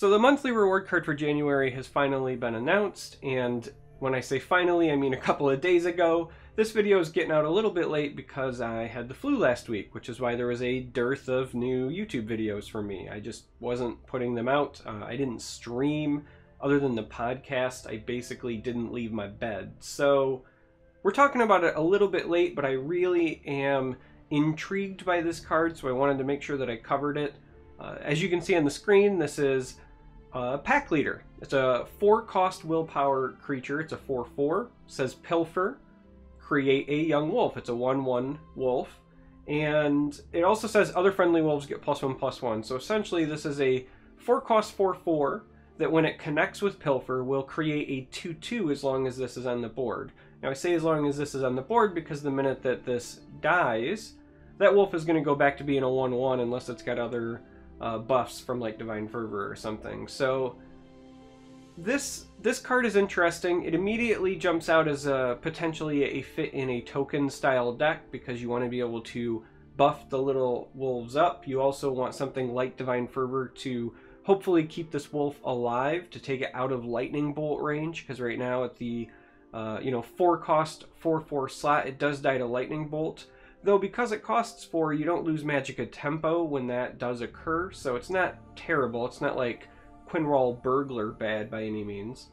So the monthly reward card for January has finally been announced, and when I say finally, I mean a couple of days ago. This video is getting out a little bit late because I had the flu last week, which is why there was a dearth of new YouTube videos for me. I just wasn't putting them out. I didn't stream. Other than the podcast, I basically didn't leave my bed. So we're talking about it a little bit late, but I really am intrigued by this card, so I wanted to make sure that I covered it. As you can see on the screen, this is Pack Leader. It's a 4-cost willpower creature. It's a 4/4. It says Pilfer. Create a young wolf. It's a 1/1 wolf. And it also says other friendly wolves get +1/+1. So essentially this is a 4-cost 4/4 that when it connects with Pilfer will create a 2/2 as long as this is on the board. Now I say as long as this is on the board because the minute that this dies, that wolf is going to go back to being a 1/1 unless it's got other buffs from like Divine Fervor or something. So this card is interesting. It immediately jumps out as potentially a fit in a token style deck because you want to be able to buff the little wolves up. You also want something like Divine Fervor to hopefully keep this wolf alive, to take it out of lightning bolt range, because right now at the 4-cost 4/4 slot it does die to lightning bolt. Though because it costs 4, you don't lose Magicka Tempo when that does occur, so it's not terrible. It's not like Quinral Burglar bad by any means.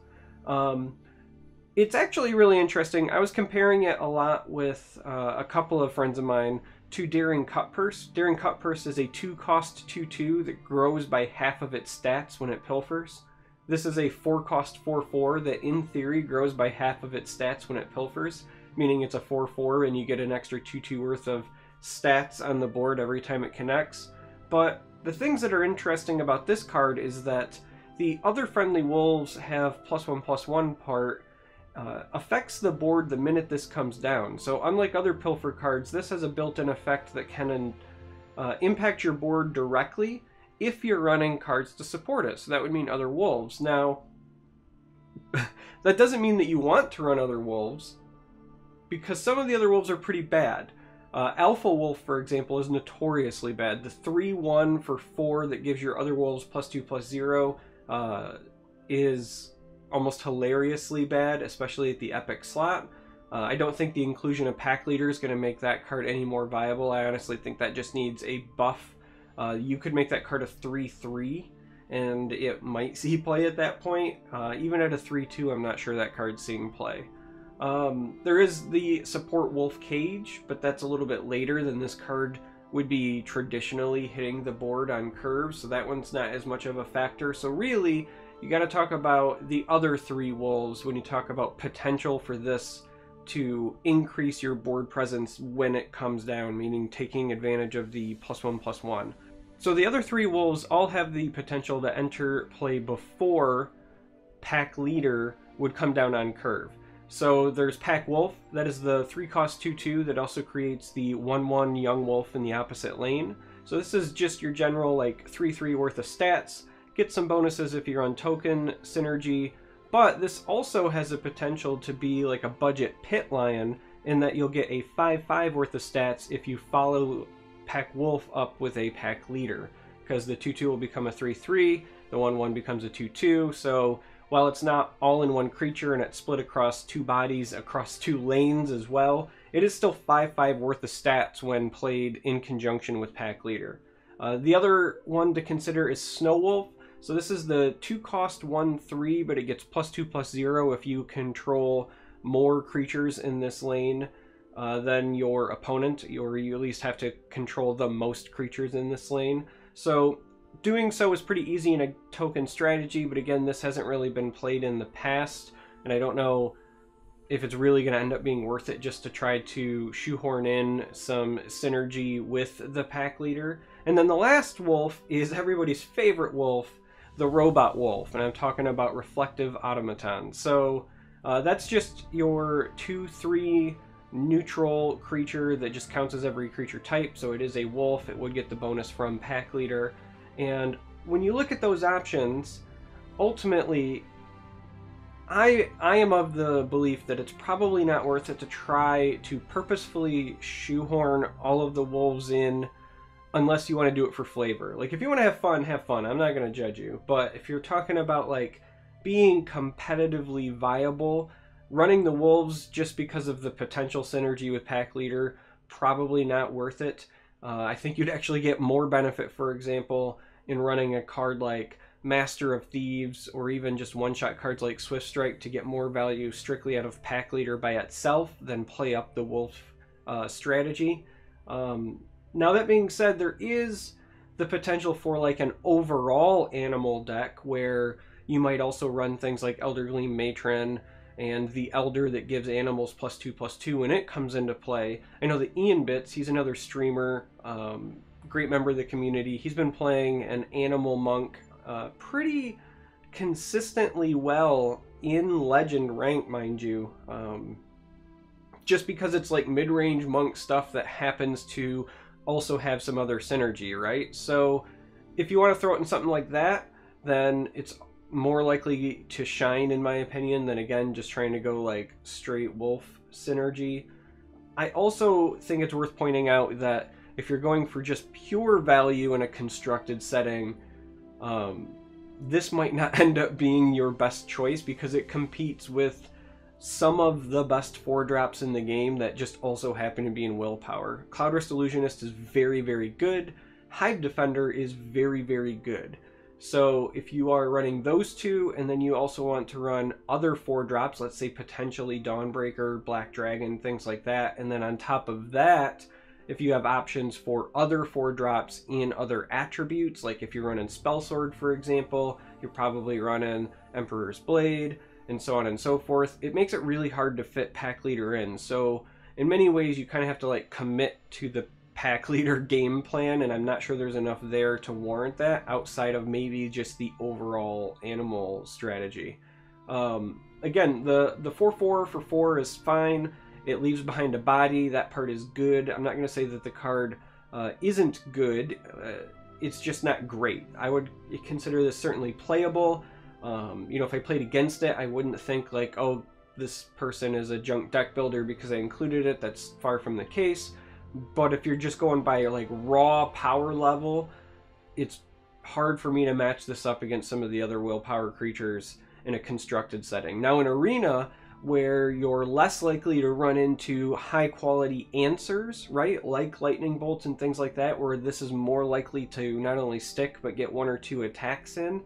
It's actually really interesting. I was comparing it a lot with a couple of friends of mine to Daring Cutpurse. Daring Cutpurse is a 2-cost 2/2 that grows by half of its stats when it pilfers. This is a 4-cost 4/4 that in theory grows by half of its stats when it pilfers, meaning it's a 4/4 and you get an extra 2/2 worth of stats on the board every time it connects. But the things that are interesting about this card is that the other friendly wolves have +1/+1 part affects the board the minute this comes down. So unlike other pilfer cards, this has a built-in effect that can impact your board directly if you're running cards to support it. So that would mean other wolves. Now, that doesn't mean that you want to run other wolves, because some of the other wolves are pretty bad. Alpha Wolf, for example, is notoriously bad. The 3/1 for 4 that gives your other wolves +2/+0 is almost hilariously bad, especially at the epic slot. I don't think the inclusion of Pack Leader is going to make that card any more viable. I honestly think that just needs a buff. You could make that card a 3/3, and it might see play at that point. Even at a 3/2, I'm not sure that card's seeing play. There is the support Wolf Cage, but that's a little bit later than this card would be traditionally hitting the board on curve, so that one's not as much of a factor. So really, you got to talk about the other 3 wolves when you talk about potential for this to increase your board presence when it comes down, meaning taking advantage of the +1/+1. So the other 3 wolves all have the potential to enter play before Pack Leader would come down on curve. So there's Pack Wolf, that is the 3-cost 2/2 that also creates the 1/1 young wolf in the opposite lane. So this is just your general like 3/3 worth of stats. Get some bonuses if you're on token synergy, but this also has the potential to be like a budget Pit Lion in that you'll get a 5/5 worth of stats if you follow Pack Wolf up with a Pack Leader, because the 2/2 will become a 3/3, the 1/1 becomes a 2/2, so while it's not all in one creature and it's split across 2 bodies, across 2 lanes as well, it is still 5/5 worth of stats when played in conjunction with Pack Leader. The other one to consider is Snow Wolf. So this is the 2-cost 1/3, but it gets +2/+0 if you control more creatures in this lane than your opponent, or you at least have to control the most creatures in this lane. So doing so is pretty easy in a token strategy, but again, this hasn't really been played in the past, and I don't know if it's really going to end up being worth it just to try to shoehorn in some synergy with the Pack Leader. And then the last wolf is everybody's favorite wolf, the Robot Wolf, and I'm talking about Reflective Automaton. So that's just your 2/3 neutral creature that just counts as every creature type, so it is a wolf. It would get the bonus from Pack Leader. And when you look at those options, ultimately, I am of the belief that it's probably not worth it to try to purposefully shoehorn all of the wolves in unless you want to do it for flavor. Like, if you want to have fun, have fun. I'm not going to judge you. But if you're talking about, like, being competitively viable, running the wolves just because of the potential synergy with pack leader, probably not worth it. I think you'd actually get more benefit, for example, in running a card like Master of Thieves, or even just one-shot cards like Swift Strike, to get more value strictly out of pack leader by itself than play up the wolf strategy. Now, that being said, there is the potential for like an overall animal deck where you might also run things like Eldergleam Matron and the Elder that gives animals +2/+2 when it comes into play. I know that Ian Bits, he's another streamer, great member of the community. He's been playing an Animal Monk pretty consistently well in Legend rank, mind you. Just because it's like mid-range monk stuff that happens to also have some other synergy, right? So if you want to throw it in something like that, then it's more likely to shine, in my opinion, than, again, just trying to go like straight wolf synergy. I also think it's worth pointing out that if you're going for just pure value in a constructed setting, this might not end up being your best choice, because it competes with some of the best 4-drops in the game that just also happen to be in willpower. Cloudrust Illusionist is very, very good. Hive Defender is very, very good. So if you are running those two, and then you also want to run other 4-drops, let's say potentially Dawnbreaker, Black Dragon, things like that, and then on top of that, if you have options for other 4-drops in other attributes, like if you're running Spellsword, for example, you're probably running Emperor's Blade, and so on and so forth, it makes it really hard to fit pack leader in. So in many ways, you kind of have to like commit to the pack leader game plan, and I'm not sure there's enough there to warrant that outside of maybe just the overall animal strategy. Again, the 4/4 for 4 is fine. It leaves behind a body. That part is good. I'm not going to say that the card isn't good. It's just not great. I would consider this certainly playable. You know, if I played against it, I wouldn't think like, oh, this person is a junk deck builder because I included it. That's far from the case. But if you're just going by like raw power level, it's hard for me to match this up against some of the other willpower creatures in a constructed setting. Now in Arena, where you're less likely to run into high quality answers, right? Like lightning bolts and things like that, where this is more likely to not only stick, but get 1 or 2 attacks in.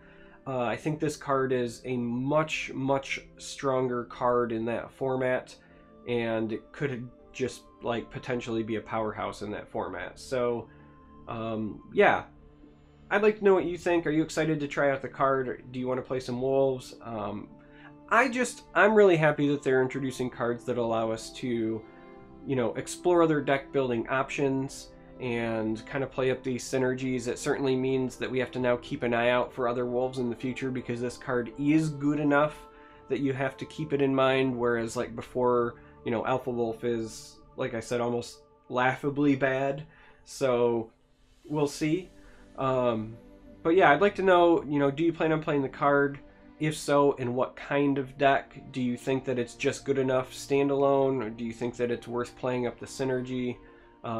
I think this card is a much, much stronger card in that format, and it could just like potentially be a powerhouse in that format. So yeah, I'd like to know what you think. Are you excited to try out the card? Do you want to play some wolves? I'm really happy that they're introducing cards that allow us to, you know, explore other deck building options and kind of play up these synergies. It certainly means that we have to now keep an eye out for other wolves in the future, because this card is good enough that you have to keep it in mind, whereas like before, you know, Alpha Wolf is, like I said, almost laughably bad. So we'll see. But yeah, I'd like to know, you know, do you plan on playing the card? If so, in what kind of deck? Do you think that it's just good enough standalone, or do you think that it's worth playing up the synergy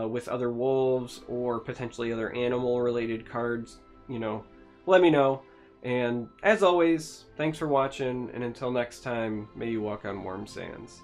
with other wolves or potentially other animal-related cards? You know, let me know. And as always, thanks for watching, and until next time, may you walk on warm sands.